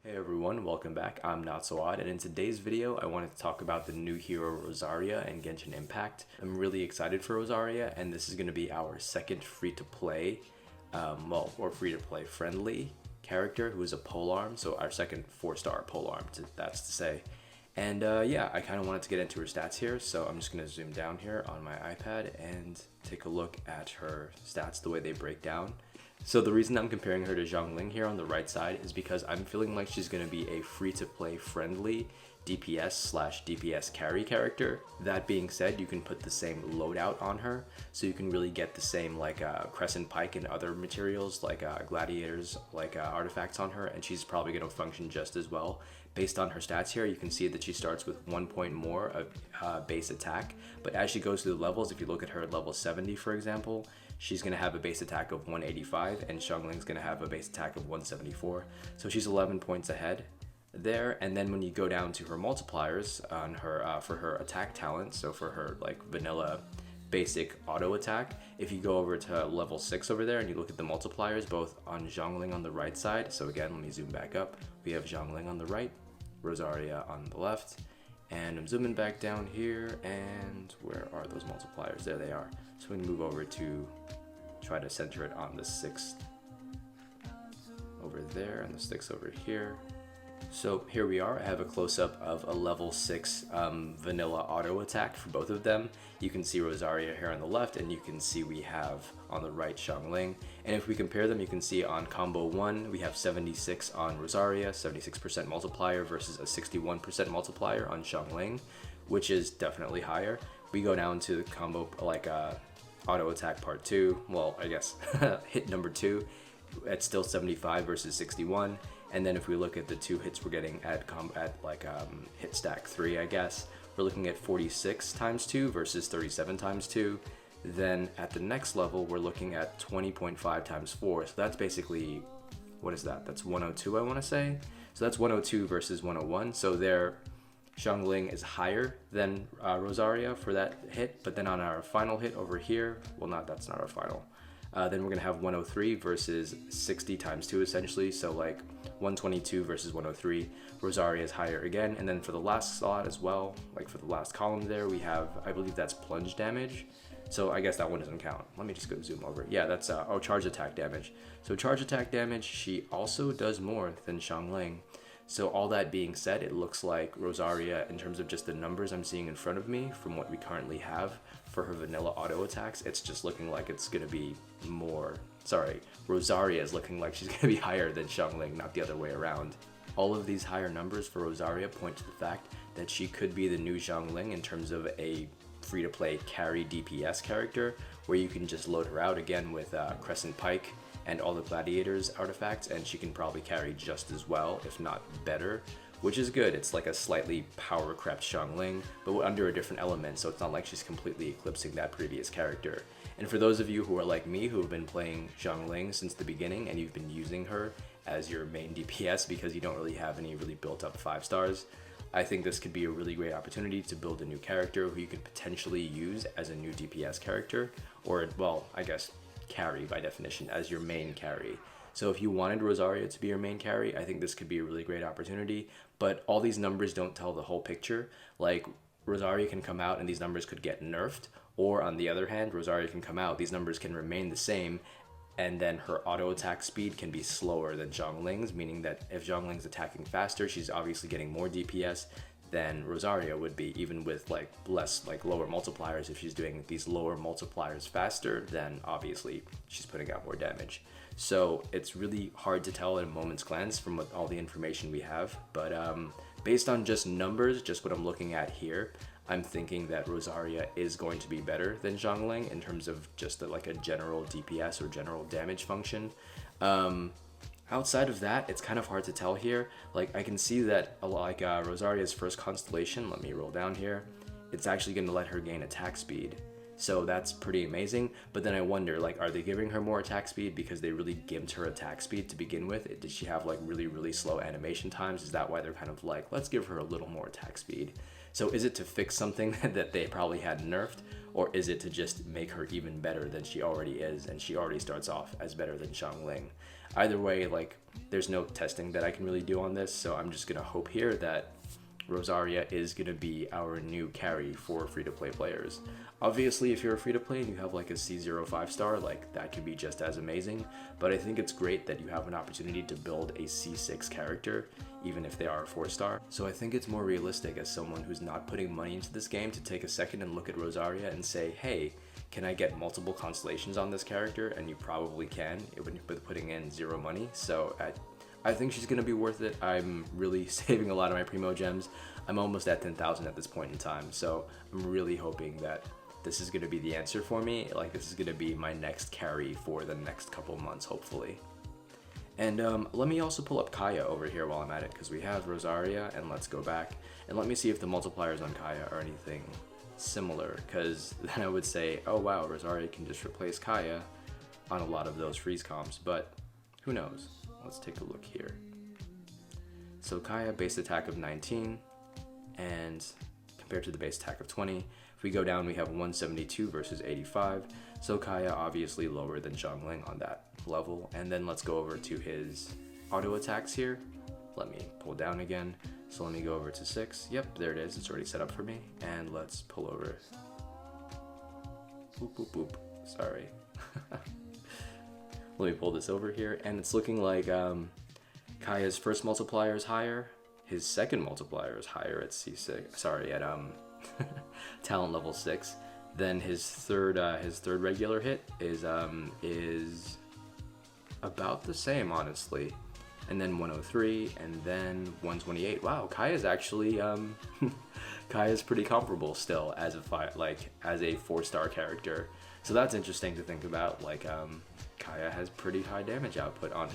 Hey everyone, welcome back. I'm Not So Odd, and in today's video, I wanted to talk about the new hero Rosaria and Genshin Impact. I'm really excited for Rosaria, and this is going to be our second free-to-play, or free-to-play friendly character who is a polearm, so our second 4-star polearm, that's to say. And yeah, I kind of wanted to get into her stats here, so I'm just going to zoom down here on my iPad and take a look at her stats, the way they break down. So the reason I'm comparing her to Xiangling here on the right side is because I'm feeling like she's going to be a free-to-play friendly DPS/DPS carry character. That being said, you can put the same loadout on her, so you can really get the same like Crescent Pike and other materials like gladiators, like artifacts on her, and she's probably going to function just as well. Based on her stats here, you can see that she starts with 1 point more of base attack, but as she goes through the levels, if you look at her at level 70 for example, she's going to have a base attack of 185 and Xiangling's going to have a base attack of 174, so she's 11 points ahead there. And then when you go down to her multipliers on her for her attack talent, so for her like vanilla basic auto attack, if you go over to level 6 over there and you look at the multipliers both on Xiangling on the right side, so again let me zoom back up, we have Xiangling on the right, Rosaria on the left, and I'm zooming back down here, and where are those multipliers? There they are. So we can move over to try to center it on the 6th over there and the 6th over here. So here we are. I have a close-up of a level 6 vanilla auto attack for both of them. You can see Rosaria here on the left, and you can see we have on the right Xiangling. And if we compare them, you can see on combo 1 we have 76 on Rosaria, 76% multiplier versus a 61% multiplier on Xiangling, which is definitely higher. We go down to the combo like auto attack part 2, well I guess hit number 2, it's still 75 versus 61. And then if we look at the 2 hits we're getting at hit stack 3, I guess, we're looking at 46 times 2 versus 37 times 2. Then at the next level, we're looking at 20.5 times 4. So that's basically, what is that? That's 102, I want to say. So that's 102 versus 101. So there, Xiangling is higher than Rosaria for that hit. But then on our final hit over here, well, that's not our final. Then we're going to have 103 versus 60 times 2 essentially, so like 122 versus 103. Rosaria is higher again, and then for the last slot as well, like for the last column there, we have, I believe that's plunge damage, so I guess that one doesn't count. Let me just go zoom over. Yeah, that's charge attack damage. So charge attack damage, she also does more than Xiangling. So all that being said, it looks like Rosaria, in terms of just the numbers I'm seeing in front of me from what we currently have for her vanilla auto attacks, it's just looking like it's going to be more, Rosaria is looking like she's going to be higher than Xiangling, not the other way around. All of these higher numbers for Rosaria point to the fact that she could be the new Xiangling in terms of a free-to-play carry DPS character, where you can just load her out again with Crescent Pike and all the gladiators artifacts, and she can probably carry just as well, if not better, which is good. It's like a slightly power crept Xiangling, but under a different element, so it's not like she's completely eclipsing that previous character. And for those of you who are like me, who have been playing Xiangling since the beginning, and you've been using her as your main DPS because you don't really have any really built up 5 stars, I think this could be a really great opportunity to build a new character who you could potentially use as a new DPS character, or, well, I guess carry by definition, as your main carry. So if you wanted Rosaria to be your main carry, I think this could be a really great opportunity, but all these numbers don't tell the whole picture. Like, Rosaria can come out and these numbers could get nerfed, or on the other hand, Rosaria can come out, these numbers can remain the same, and then her auto attack speed can be slower than Xiangling's, meaning that if Xiangling's attacking faster, she's obviously getting more DPS than Rosaria would be, even with like lower multipliers. If she's doing these lower multipliers faster, then obviously she's putting out more damage. So it's really hard to tell at a moment's glance from all the information we have, but based on just numbers, just what I'm looking at here, I'm thinking that Rosaria is going to be better than Xiangling in terms of just like a general DPS or general damage function. Outside of that, it's kind of hard to tell here. Like, I can see that Rosaria's first constellation, let me roll down here, it's actually going to let her gain attack speed. So that's pretty amazing. But then I wonder, like, are they giving her more attack speed because they really gimped her attack speed to begin with? Did she have like really slow animation times? Is that why they're kind of like, let's give her a little more attack speed? So is it to fix something that they probably had nerfed, or is it to just make her even better than she already is, and she already starts off as better than Xiangling? Either way, like, there's no testing that I can really do on this, so I'm just gonna hope here that Rosaria is going to be our new carry for free-to-play players. Obviously, if you're a free-to-play and you have like a C0 5-star, like, that could be just as amazing, but I think it's great that you have an opportunity to build a C6 character, even if they are a 4-star. So I think it's more realistic as someone who's not putting money into this game to take a second and look at Rosaria and say, hey, can I get multiple constellations on this character? And you probably can, with putting in 0 money. So I think she's going to be worth it. I'm really saving a lot of my Primo gems. I'm almost at 10,000 at this point in time, so I'm really hoping that this is going to be the answer for me. Like, this is going to be my next carry for the next couple months, hopefully. And let me also pull up Kaeya over here while I'm at it, because we have Rosaria, and let's go back. And let me see if the multipliers on Kaeya are anything similar, because then I would say, oh wow, Rosaria can just replace Kaeya on a lot of those freeze comps, but who knows? Let's take a look here. So Kaeya base attack of 19, and compared to the base attack of 20, if we go down, we have 172 versus 85. So Kaeya obviously lower than Xiangling on that level. And then let's go over to his auto attacks here. Let me pull down again. So let me go over to 6. Yep, there it is. It's already set up for me. And let's pull over. Boop, boop, boop. Sorry. Let me pull this over here, and it's looking like Kaeya's first multiplier is higher, his second multiplier is higher at C6. Sorry, at talent level 6. Then his third regular hit is about the same, honestly. And then 103, and then 128. Wow, Kaeya's actually Kaeya's pretty comparable still as a 4-star character. So that's interesting to think about. Like, Kaeya has pretty high damage output on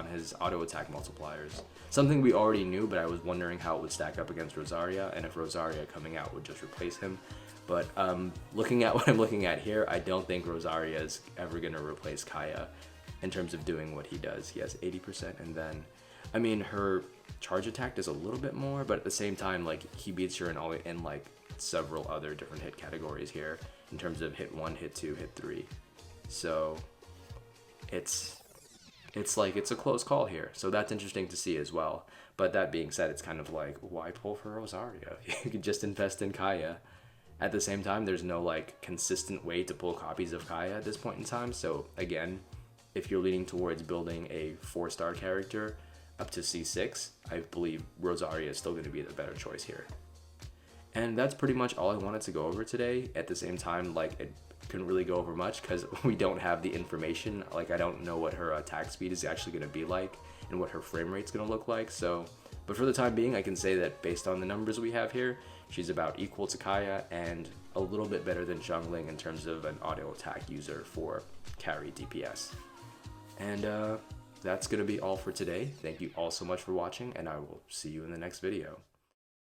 his auto attack multipliers. Something we already knew, but I was wondering how it would stack up against Rosaria, and if Rosaria coming out would just replace him. But looking at what I'm looking at here, I don't think Rosaria is ever going to replace Kaeya in terms of doing what he does. He has 80%, and then, I mean, her charge attack does a little bit more, but at the same time, like, he beats her in like several other different hit categories here in terms of hit 1, hit 2, hit 3. So it's a close call here. So that's interesting to see as well. But that being said, it's kind of like, why pull for Rosaria? You could just invest in Kaeya. At the same time, there's no like consistent way to pull copies of Kaeya at this point in time. So again, if you're leaning towards building a 4-star character up to C6, I believe Rosaria is still going to be the better choice here. And that's pretty much all I wanted to go over today. At the same time, like, it couldn't really go over much because we don't have the information. Like, I don't know what her attack speed is actually going to be like and what her frame rate's going to look like. So, but for the time being, I can say that based on the numbers we have here, she's about equal to Kaeya and a little bit better than Xiangling in terms of an auto attack user for carry DPS. And that's going to be all for today. Thank you all so much for watching, and I will see you in the next video.